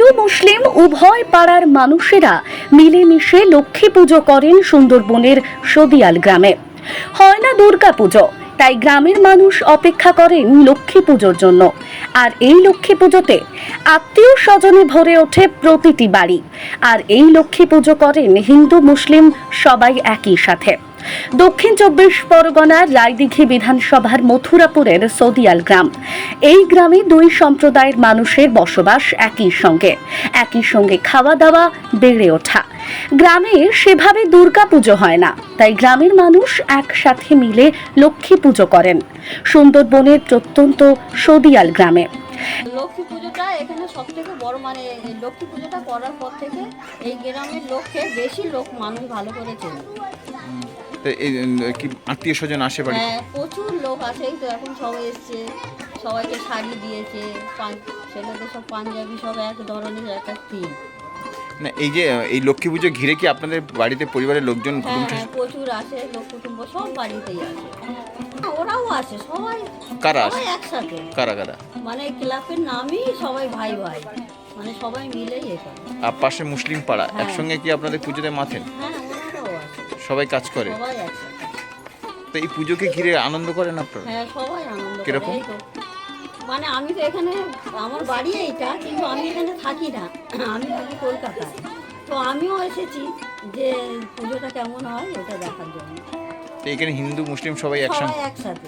হিন্দু মুসলিম উভয় পাড়ার মানুষেরা মিলেমিশে লক্ষ্মী পুজো করেন সুন্দরবনের সদিয়াল গ্রামে। হয় না দুর্গা পুজো, তাই গ্রামের মানুষ অপেক্ষা করেন লক্ষ্মী পুজোর জন্য। আর এই লক্ষ্মী পুজোতে আত্মীয় স্বজনে ভরে ওঠে প্রতিটি বাড়ি। আর এই লক্ষ্মী পুজো করেন হিন্দু মুসলিম সবাই একই সাথে। দক্ষিণ 24 পরগনার রায়দিঘি বিধানসভার মথুরাপুরের সদিয়াল গ্রাম। এই গ্রামে দুই সম্প্রদায়ের মানুষের বসবাস একই সঙ্গে খাওয়া দাওয়া বেড়ে ওঠা। গ্রামে সেভাবে দুর্গা পুজো হয় না, তাই গ্রামের মানুষ একসাথে মিলে লক্ষ্মী পুজো করেন সুন্দরবনের প্রত্যন্ত সদিয়াল গ্রামে। লক্ষ্মী পুজোটা এখানে সব থেকে বড়, মানে লক্ষ্মী পুজোটা করার পর থেকে এই গ্রামের লোককে বেশি মানুষ ভালো করে চেনে। কি আত্মীয় স্বজন আসে বাড়ি? হ্যাঁ, প্রচুর লোক আসে। এই তো এখন সবাই এসছে, সবাইকে শাড়ি দিয়েছে, ছেলেদের সব পাঞ্জাবি, সব এক ধরনের একটা থিম। না, এই যে এই লক্ষ্মী পুজো ঘিরে কি আপনাদের বাড়িতে পরিবারের লোকজন? হ্যাঁ, প্রচুর আসে, লোক কুটুম্ব সব বাড়িতেই আসে। ওরাও আসে, সবাই। কারা আসে একসাথে? কারা? মানে ক্লাবের নামই সবাই ভাই ভাই, মানে সবাই মিলেই এ করে। আর পাশে মুসলিম পাড়া, একসঙ্গে কি আপনাদের পুজোতে মাথেন? হ্যাঁ, ওরাও আসে, সবাই কাজ করে। সবাই একসাথে। তো এই পুজোকে ঘিরে আনন্দ করেন আপনারা? হ্যাঁ, সবাই আনন্দ করে। কিরকম? এই তো, মানে আমি তো এখানে, আমার বাড়ি এইটা, কিন্তু আমি এখানে থাকি না, আমি থাকি কলকাতায়। তো আমিও এসেছি যে পুজোটা কেমন হয় ওটা দেখার জন্য। তো এখানে হিন্দু মুসলিম সবাই একসঙ্গে একসাথে,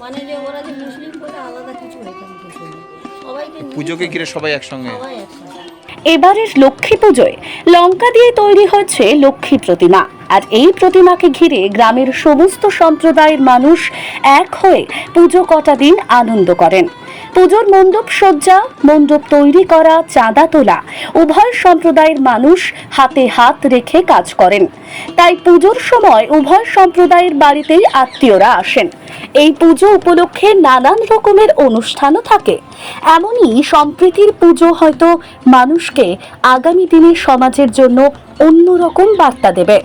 মানে যে ওরা যে মুসলিম বলে আলাদা কিছু এখানে কিছু নেই, সবাইকে নিয়ে পুজোকে ঘিরে সবাই একসঙ্গে। এবারের লক্ষ্মী পুজোয় লঙ্কা দিয়ে তৈরি হয়েছে লক্ষ্মী প্রতিমা। আর এই প্রতিমাকে ঘিরে গ্রামের সমস্ত সম্প্রদায়ের মানুষ এক হয়ে পুজো কটা দিন আনন্দ করেন। পুজোর মণ্ডপ সজ্জা, মণ্ডপ তৈরি করা, চাঁদা তোলা, উভয় সম্প্রদায়ের মানুষ হাতে হাত রেখে কাজ করেন। তাই পুজোর সময় উভয় সম্প্রদায়ের বাড়িতেই আত্মীয়রা আসেন। এই পুজো উপলক্ষে নানান রকমের অনুষ্ঠানও থাকে। এমনই সম্প্রীতির পুজো হয়তো মানুষকে আগামী দিনে সমাজের জন্য অন্যরকম বার্তা দেবে।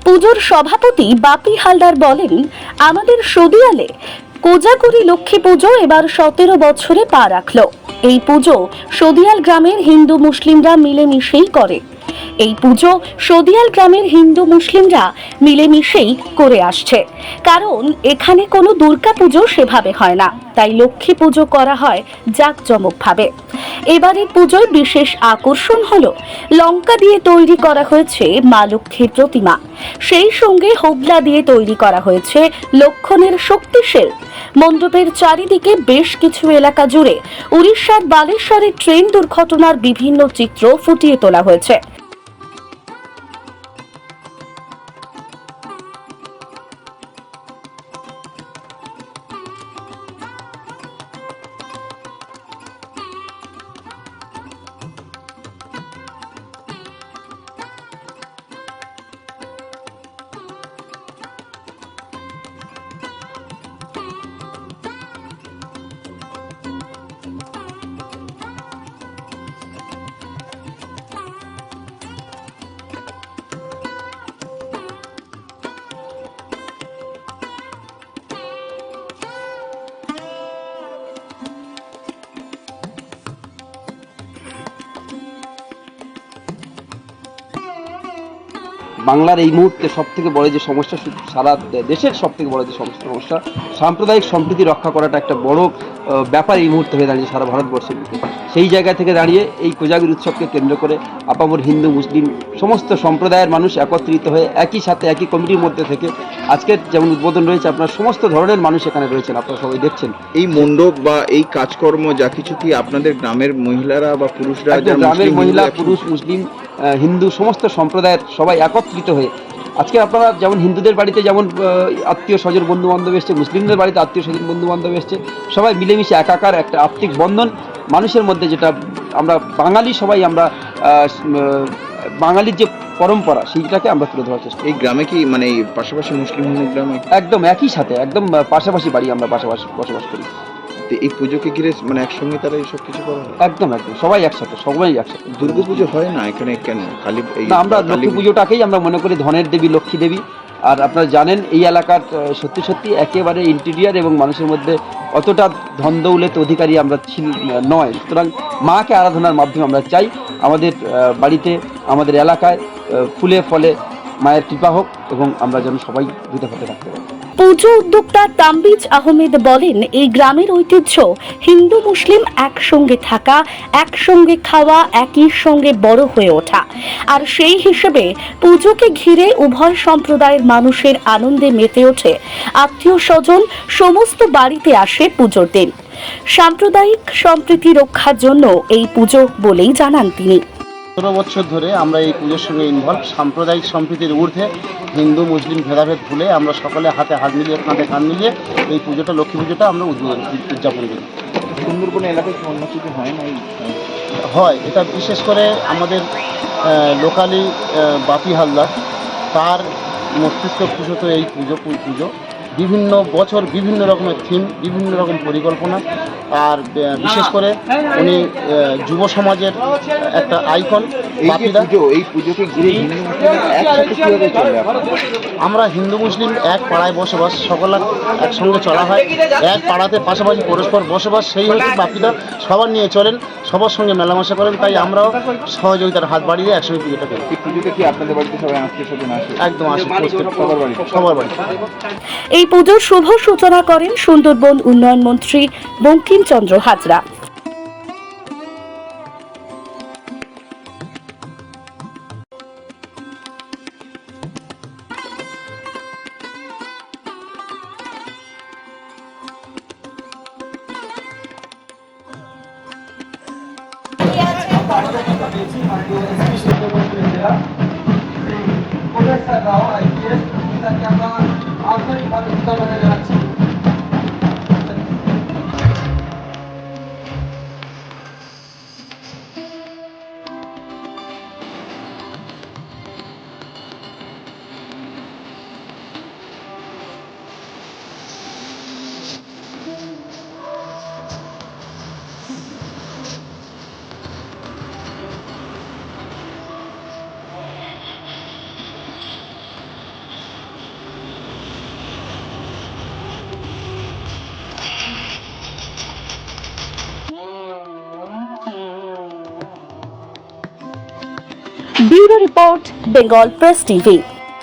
পুজোর সভাপতি বাপি হালদার বলেন, আমাদের সদিয়ালে কোজাগরি লক্ষ্মী পুজো এবার 17 বছরে পা রাখলো। এই পুজো সদিয়াল গ্রামের হিন্দু মুসলিমরা মিলেমিশেই করে। এই পুজো সদিয়াল গ্রামের হিন্দু মুসলিমরা মিলেমিশেই করে আসছে, কারণ এখানে কোনো দুর্গা পুজো সেভাবে হয় না, তাই লক্ষ্মী পুজো করা হয় জাঁকজমকভাবে। এবারের পুজোয় বিশেষ আকর্ষণ হলো লঙ্কা দিয়ে তৈরি করা হয়েছে মা লক্ষ্মীর প্রতিমা, সেই সঙ্গে হোগলা দিয়ে তৈরি করা হয়েছে লক্ষণের শক্তিশীল। মণ্ডপের চারিদিকে বেশ কিছু এলাকা জুড়ে উড়িষ্যার বালেশ্বরের ট্রেন দুর্ঘটনার বিভিন্ন চিত্র ফুটিয়ে তোলা হয়েছে। বাংলার এই মুহূর্তে সব থেকে বড় যে সমস্যা, সারা দেশের সব থেকে বড় যে সমস্যা, সাম্প্রদায়িক সম্প্রীতি রক্ষা করাটা একটা বড় ব্যাপার এই মুহূর্তে হয়ে দাঁড়িয়ে সারা ভারতবর্ষের বুকে। সেই জায়গা থেকে দাঁড়িয়ে এই কোজাগরি উৎসবকে কেন্দ্র করে আপামর হিন্দু মুসলিম সমস্ত সম্প্রদায়ের মানুষ একত্রিত হয়ে একই সাথে একই কমিটির মধ্যে থেকে আজকের যেমন উদ্বোধন রয়েছে, আপনার সমস্ত ধরনের মানুষ এখানে রয়েছেন, আপনারা সবাই দেখছেন। এই মণ্ডপ বা এই কাজকর্ম যা কিছু কি আপনাদের গ্রামের মহিলারা বা পুরুষরা? গ্রামের মহিলা পুরুষ মুসলিম হিন্দু সমস্ত সম্প্রদায়ের সবাই একত্রিত হয়ে আজকে আপনারা যেমন হিন্দুদের বাড়িতে যেমন আত্মীয় স্বজন বন্ধু বান্ধব এসছে, মুসলিমদের বাড়িতে আত্মীয় স্বজন বন্ধু বান্ধব এসছে, সবাই মিলেমিশে একাকার একটা আত্মিক বন্ধন মানুষের মধ্যে, যেটা আমরা বাঙালি সবাই আমরা বাঙালির যে পরম্পরা সেইটাকে আমরা তুলে ধরার চেষ্টা করি। এই গ্রামে কি মানে এই পাশাপাশি মুসলিম হিন্দু গ্রামে একদম একই সাথে একদম পাশাপাশি বাড়ি, আমরা পাশাপাশি বসবাস করি। তো এই পুজোকে ঘিরে মানে একসঙ্গে তারা এইসব কিছু করা হয়? একদম সবাই একসাথে, সবাই একসাথে। দুর্গাপুজো হয় না এখানে কেন? কালী না, আমরা লক্ষ্মী পুজোটাকেই আমরা মনে করি ধনের দেবী, লক্ষ্মী দেবী। আর আপনারা জানেন এই এলাকার সত্যি সত্যি একেবারে ইন্টেরিয়ার এবং মানুষের মধ্যে অতটা ধন দৌলত অধিকারী আমরা নয়, সুতরাং মাকে আরাধনার মাধ্যমে আমরা চাই আমাদের বাড়িতে, আমাদের এলাকায় ফুলে ফলে মায়ের কৃপা হোক এবং আমরা যেন সবাই দ্রুত হতে থাকতে পারি। পুজো উদ্যোক্তা তামবিজ আহমেদ বলেন, এই গ্রামের ঐতিহ্য হিন্দু মুসলিম একসঙ্গে থাকা, একসঙ্গে খাওয়া, একই সঙ্গে বড় হয়ে ওঠা। আর সেই হিসেবে পুজোকে ঘিরে উভয় সম্প্রদায়ের মানুষের আনন্দে মেতে ওঠে, আত্মীয় স্বজন সমস্ত বাড়িতে আসে পুজোর দিন। সাম্প্রদায়িক সম্প্রীতি রক্ষার জন্য এই পুজো বলেই জানান তিনি। ১৭ বছর ধরে আমরা এই পুজোর সঙ্গে ইনভলভ। সাম্প্রদায়িক সম্প্রীতির ঊর্ধ্বে হিন্দু মুসলিম ভেদাভেদ ভুলে আমরা সকলে হাতে হাত মিলিয়ে, কাঁধে কাঁধ মিলিয়ে এই পুজোটা, লক্ষ্মী পুজোটা আমরা উদযাপন করি। সুন্দরবন এলাকায় কি অন্য কিছু হয় না? হয়, এটা বিশেষ করে আমাদের লোকালি বাপি হালদার, তার মস্তিষ্ক পুজো এই পুজো বিভিন্ন বছর বিভিন্ন রকমের থিম, বিভিন্ন রকম পরিকল্পনা। আর বিশেষ করে উনি যুব সমাজের একটা আইকন। এই পুজোকে ঘিরে হিন্দু মুসলিম একসাথে কিভাবে চলে? আমরা হিন্দু মুসলিম এক পাড়ায় বসবাস, সকল একসঙ্গে চলা হয়, এক পাড়াতে পাশাপাশি পরস্পর বসবাস, সেই হচ্ছে বাপিদা। সবার নিয়ে চলেন, সবার সঙ্গে মেলামেশা করেন, তাই আমরাও সহযোগিতার হাত বাড়িয়ে একসঙ্গে পুজোটা করি। এই পুজোতে কি আপনাদের বাড়িতে সবাই আত্মীয় স্বজন আসে? একদম আসে, সবার বাড়িতে। এই পুজোর শুভ সূচনা করেন সুন্দরবন উন্নয়ন মন্ত্রী Bankimchandra Hazra. Bureau report, Bengal press TV.